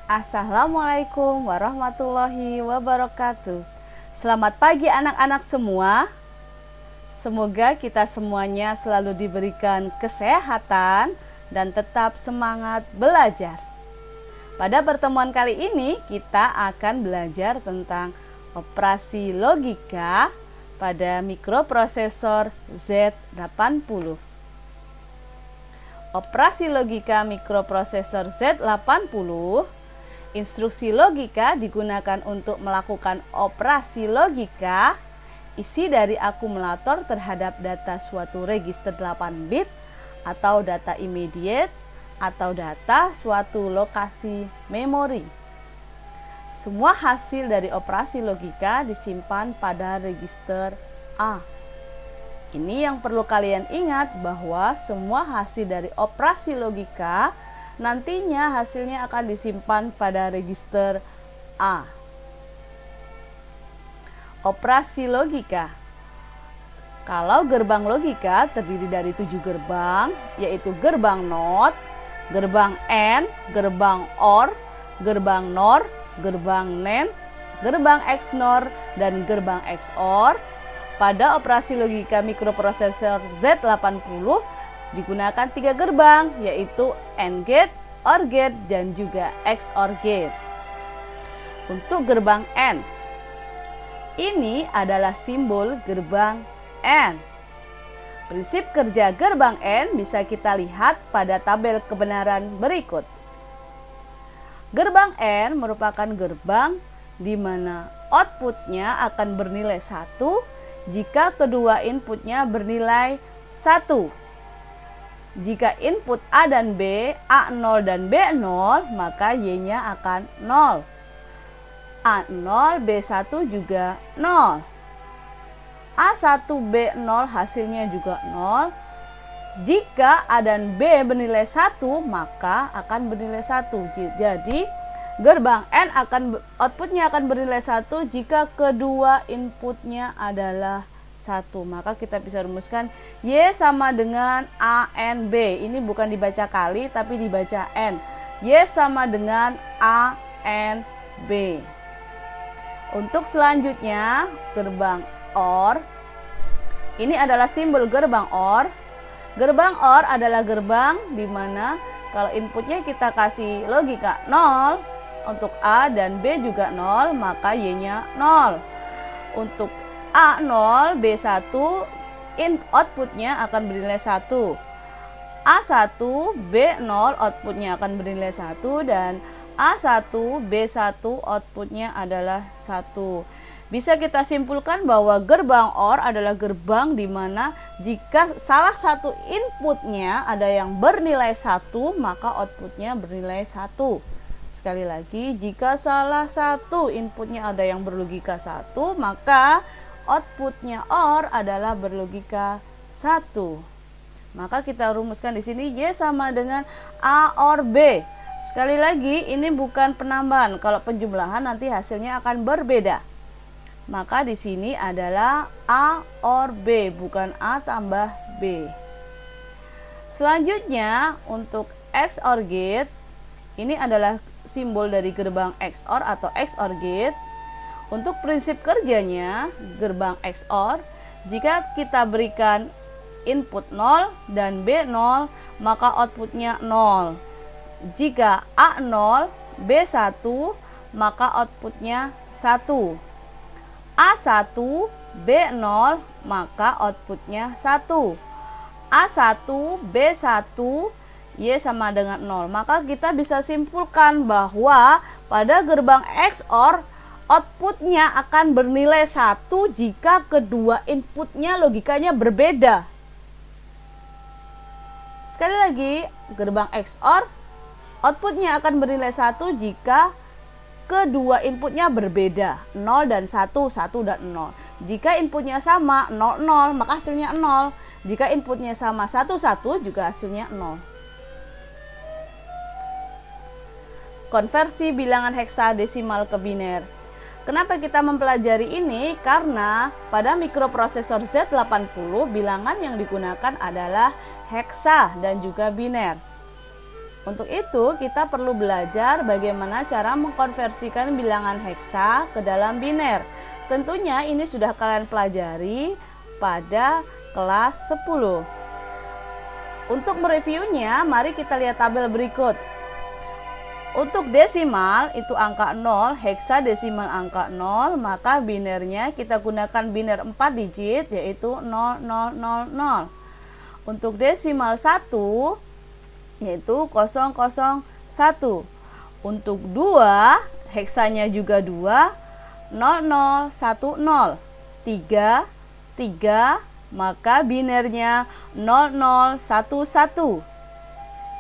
Assalamualaikum warahmatullahi wabarakatuh. Selamat pagi anak-anak semua. Semoga kita semuanya selalu diberikan kesehatan dan tetap semangat belajar. Pada pertemuan kali ini kita akan belajar tentang operasi logika pada mikroprosesor Z80. Operasi logika mikroprosesor Z80. Instruksi logika digunakan untuk melakukan operasi logika isi dari akumulator terhadap data suatu register 8 bit atau data immediate atau data suatu lokasi memori. Semua hasil dari operasi logika disimpan pada register A. Ini yang perlu kalian ingat, bahwa semua hasil dari operasi logika nantinya hasilnya akan disimpan pada register A. Operasi logika. Kalau gerbang logika terdiri dari 7 gerbang, yaitu gerbang NOT, gerbang AND, gerbang OR, gerbang NOR, gerbang NAND, gerbang XNOR, dan gerbang XOR. Pada operasi logika mikroprosesor Z80 digunakan 3 gerbang, yaitu AND gate, OR gate, dan juga XOR gate. Untuk gerbang AND, ini adalah simbol gerbang AND. Prinsip kerja gerbang AND bisa kita lihat pada tabel kebenaran berikut. Gerbang AND merupakan gerbang di mana outputnya akan bernilai 1 jika kedua inputnya bernilai 1. Jika input A dan B, A0 dan B0, maka Y-nya akan 0. A0, B1 juga 0. A1, B0 hasilnya juga 0. Jika A dan B bernilai 1, maka akan bernilai 1. Jadi gerbang AND outputnya akan bernilai 1 jika kedua inputnya adalah 1. Maka kita bisa rumuskan Y sama dengan A N B. Ini bukan dibaca kali tapi dibaca N. Y sama dengan A N B. Untuk selanjutnya gerbang OR. Ini adalah simbol gerbang OR. Gerbang OR adalah gerbang di mana kalau inputnya kita kasih logika 0, untuk A dan B juga 0, maka Y-nya 0. Untuk A0, B1, outputnya akan bernilai 1. A1, B0, outputnya akan bernilai 1. Dan A1, B1, outputnya adalah 1. Bisa kita simpulkan bahwa gerbang OR adalah gerbang di mana jika salah satu inputnya ada yang bernilai 1, maka outputnya bernilai 1. Sekali lagi, jika salah satu inputnya ada yang berlogika 1, maka outputnya OR adalah berlogika 1. Maka kita rumuskan di sini Y sama dengan A OR B. Sekali lagi, ini bukan penambahan. Kalau penjumlahan nanti hasilnya akan berbeda. Maka di sini adalah A OR B, bukan A tambah B. Selanjutnya untuk XOR gate, ini adalah simbol dari gerbang XOR atau XOR gate. Untuk prinsip kerjanya gerbang XOR, jika kita berikan input 0 dan B0, maka outputnya 0. Jika A0, B1, maka outputnya 1. A1, B0, maka outputnya 1. A1, B1, Y sama dengan 0. Maka kita bisa simpulkan bahwa pada gerbang XOR outputnya akan bernilai 1 jika kedua inputnya logikanya berbeda. Sekali lagi, gerbang XOR outputnya akan bernilai 1 jika kedua inputnya berbeda, 0 dan 1, 1 dan 0. Jika inputnya sama, 0, 0, maka hasilnya 0. Jika inputnya sama, 1, 1, juga hasilnya 0. Konversi bilangan heksadesimal ke biner. Kenapa kita mempelajari ini? Karena pada mikroprosesor Z80 bilangan yang digunakan adalah heksa dan juga biner. Untuk itu kita perlu belajar bagaimana cara mengkonversikan bilangan heksa ke dalam biner. Tentunya ini sudah kalian pelajari pada kelas 10. Untuk mereviewnya, mari kita lihat tabel berikut. Untuk desimal itu angka 0, heksadesimal angka 0, maka binernya kita gunakan biner 4 digit yaitu 0000. Untuk desimal 1 yaitu 001. Untuk 2, heksanya juga 2, 0010. 3, maka binernya 0011.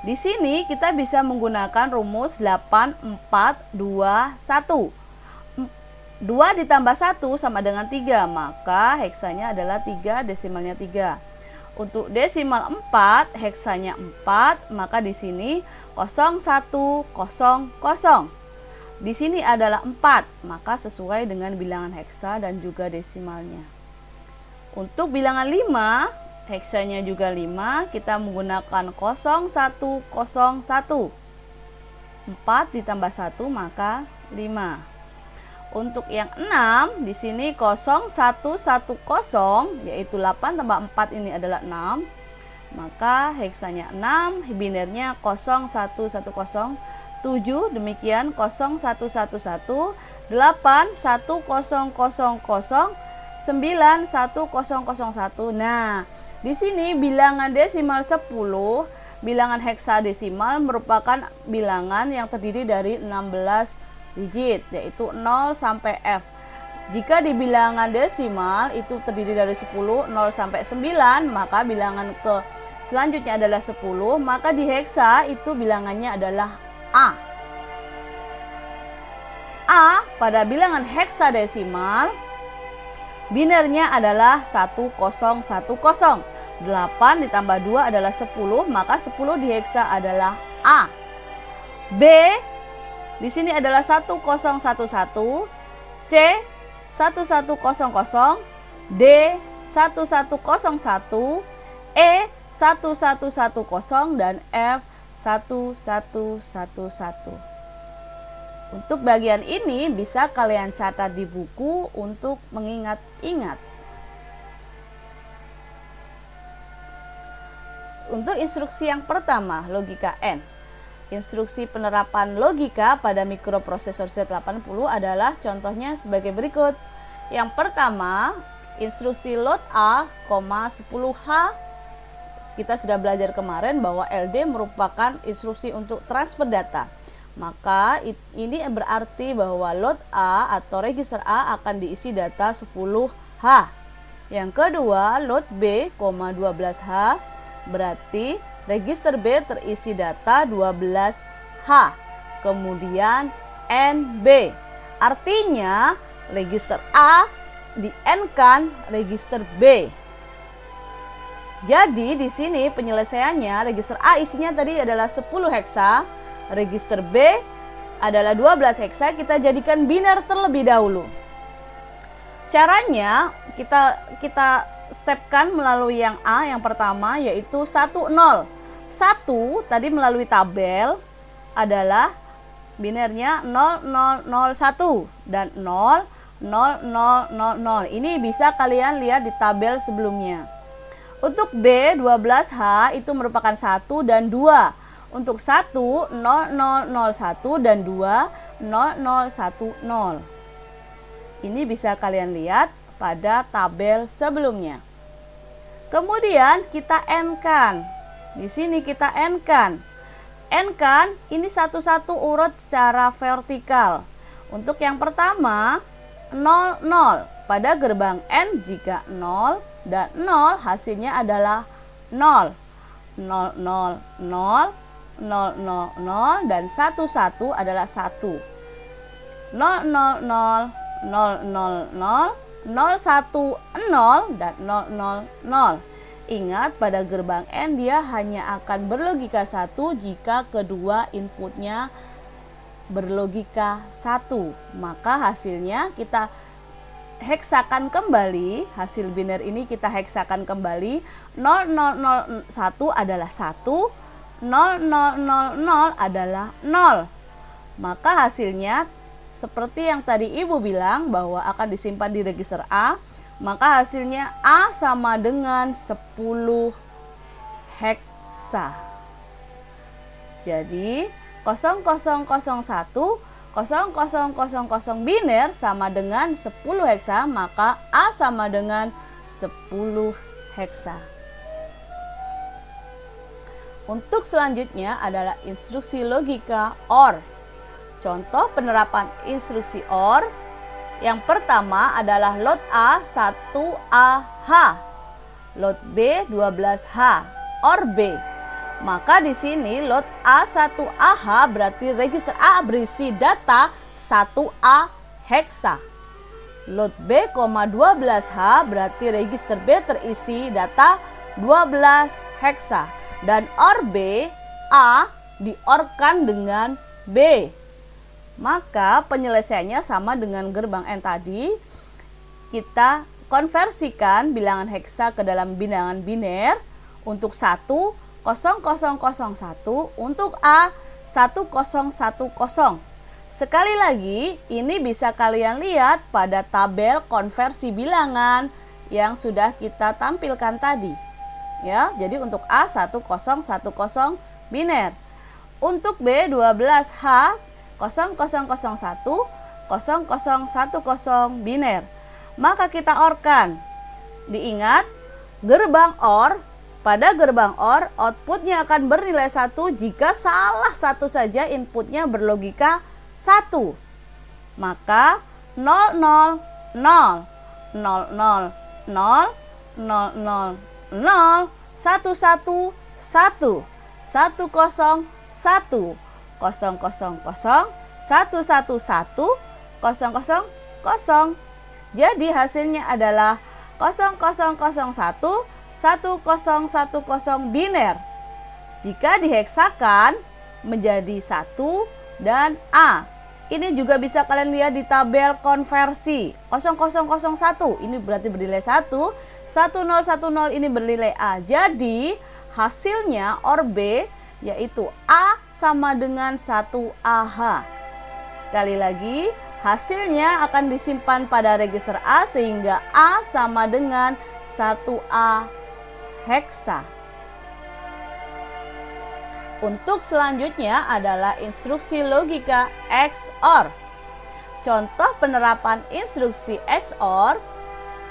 Di sini kita bisa menggunakan rumus 8421. 2 ditambah 1 sama dengan 3, maka heksanya adalah 3, desimalnya 3. Untuk desimal 4, heksanya 4, maka di sini 0100. Di sini adalah 4, maka sesuai dengan bilangan heksa dan juga desimalnya. Untuk bilangan 5, heksanya juga 5, kita menggunakan 0101. 4 ditambah 1 maka 5. Untuk yang 6, di sini 0110, yaitu 8 tambah 4 ini adalah 6. Maka heksanya 6, binernya 0110. 7, demikian 0111, 8 1000, 9 1001. Nah, di sini bilangan desimal 10, bilangan heksadesimal merupakan bilangan yang terdiri dari 16 digit, yaitu 0 sampai F. Jika di bilangan desimal itu terdiri dari 10, 0 sampai 9, maka bilangan ke selanjutnya adalah 10, maka di heksa itu bilangannya adalah A. A pada bilangan heksadesimal binernya adalah 1010. 8 ditambah 2 adalah 10, maka 10 di heksa adalah A. B di sini adalah 1011, C 1100, D 1101, E 1110, dan F 1111. Untuk bagian ini bisa kalian catat di buku untuk mengingat-ingat. Untuk instruksi yang pertama, logika N. Instruksi penerapan logika pada mikroprosesor Z80 adalah contohnya sebagai berikut. Yang pertama, instruksi load A, 10H. Kita sudah belajar kemarin bahwa LD merupakan instruksi untuk transfer data. Maka ini berarti bahwa load A atau register A akan diisi data 10H. Yang kedua, load B, 12H, berarti register B terisi data 12H. Kemudian NB, artinya register A di N-kan register B. Jadi di sini penyelesaiannya, register A isinya tadi adalah 10 heksa, register B adalah 12 heksa, kita jadikan biner terlebih dahulu. Caranya kita stepkan melalui yang A yang pertama, yaitu 10. 1 tadi melalui tabel adalah binernya 0001 dan 00000. Ini bisa kalian lihat di tabel sebelumnya. Untuk B 12H itu merupakan 1 dan 2. Untuk 1 0001 dan 2 0010. Ini bisa kalian lihat pada tabel sebelumnya. Kemudian kita N-kan. Di sini kita N-kan. N-kan ini satu-satu urut secara vertikal. Untuk yang pertama 00 pada gerbang N, jika 0 dan 0 hasilnya adalah 0. 000, 000 dan 11 adalah 1. 000, 000, 010 dan 000. Ingat, pada gerbang N dia hanya akan berlogika 1 jika kedua inputnya berlogika 1. Maka hasilnya kita heksakan kembali, hasil biner ini kita heksakan kembali. 0001 adalah 1, 0000 adalah 0. Maka hasilnya seperti yang tadi Ibu bilang bahwa akan disimpan di register A, maka hasilnya A sama dengan 10 heksa. Jadi 0001 0000 biner sama dengan 10 heksa, maka A sama dengan 10 heksa. Untuk selanjutnya adalah instruksi logika OR. Contoh penerapan instruksi OR. Yang pertama adalah lot A 1AH, lot B 12H, OR B. Maka di sini lot A1AH berarti register A berisi data 1A heksa. Lot B, 12H berarti register B terisi data 12 heksa. Dan OR B, A di-OR-kan dengan B. Maka penyelesaiannya sama dengan gerbang N tadi. Kita konversikan bilangan heksa ke dalam bilangan biner. Untuk 1, 0001, untuk A 1010. Sekali lagi, ini bisa kalian lihat pada tabel konversi bilangan yang sudah kita tampilkan tadi. Ya, jadi untuk A 1010 biner. Untuk B 12H 0001 0010 biner. Maka kita OR-kan. Diingat, gerbang OR, pada gerbang OR outputnya akan bernilai 1 jika salah satu saja inputnya berlogika 1. Maka 000 000 000 000 0 1 1 1 1 0 1 0 0 0 1 1 1 0 0 0. Jadi hasilnya adalah 0001 1010 biner. Jika diheksakan menjadi 1 dan A. Ini juga bisa kalian lihat di tabel konversi. 0001 ini berarti bernilai 1, 1010 ini bernilai A. Jadi hasilnya OR B yaitu A sama dengan 1AH. Sekali lagi, hasilnya akan disimpan pada register A sehingga A sama dengan 1A heksa. Untuk selanjutnya adalah instruksi logika XOR. Contoh penerapan instruksi XOR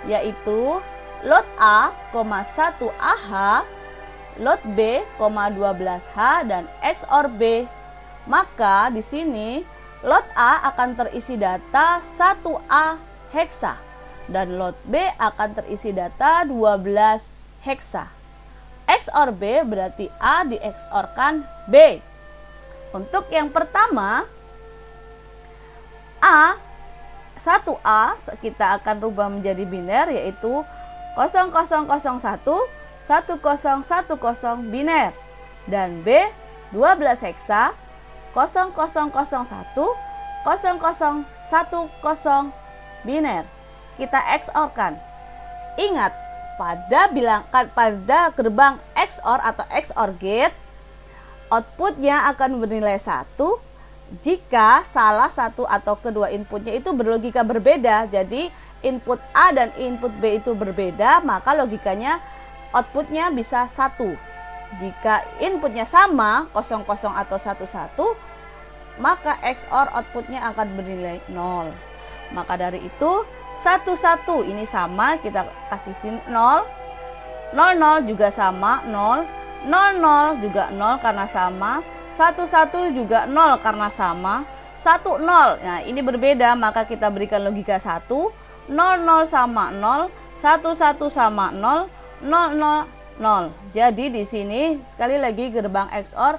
yaitu lot A, 1AH, lot B, 12H dan XOR B. Maka di sini lot A akan terisi data 1A heksa dan lot B akan terisi data 12 heksa. XOR B berarti A di XOR-kan B. Untuk yang pertama A 1A kita akan rubah menjadi biner yaitu 0001 1010 biner dan B 12 heksa 0001 0010 biner. Kita XOR-kan. Ingat, pada gerbang XOR atau XOR gate outputnya akan bernilai 1 jika salah satu atau kedua inputnya itu berlogika berbeda. Jadi input A dan input B itu berbeda, maka logikanya outputnya bisa 1. Jika inputnya sama 00 atau 11, maka XOR outputnya akan bernilai 0. Maka dari itu 11 ini sama, kita kasih 0. 00 juga sama 0. 00 juga 0 karena sama. 11 juga 0 karena sama. 10. Nah, ini berbeda, maka kita berikan logika 1. 00 sama 0, 11 sama 0, 00 0. Jadi di sini sekali lagi gerbang XOR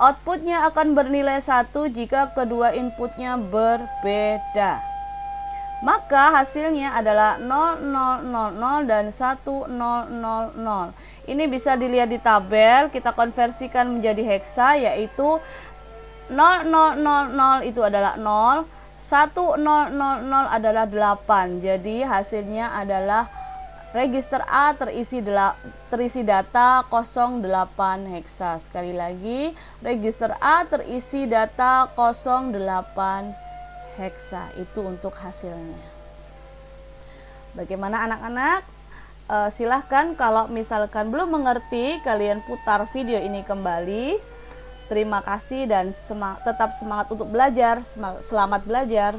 outputnya akan bernilai 1 jika kedua inputnya berbeda. Maka hasilnya adalah 0000 dan 1000. Ini bisa dilihat di tabel, kita konversikan menjadi heksa yaitu 0000 itu adalah 0, 1000 adalah 8. Jadi hasilnya adalah Register A terisi data 08 heksa. Sekali lagi, register A terisi data 08 heksa. Itu untuk hasilnya. Bagaimana anak-anak? Silahkan kalau misalkan belum mengerti, kalian putar video ini kembali. Terima kasih dan tetap semangat untuk belajar. Selamat belajar.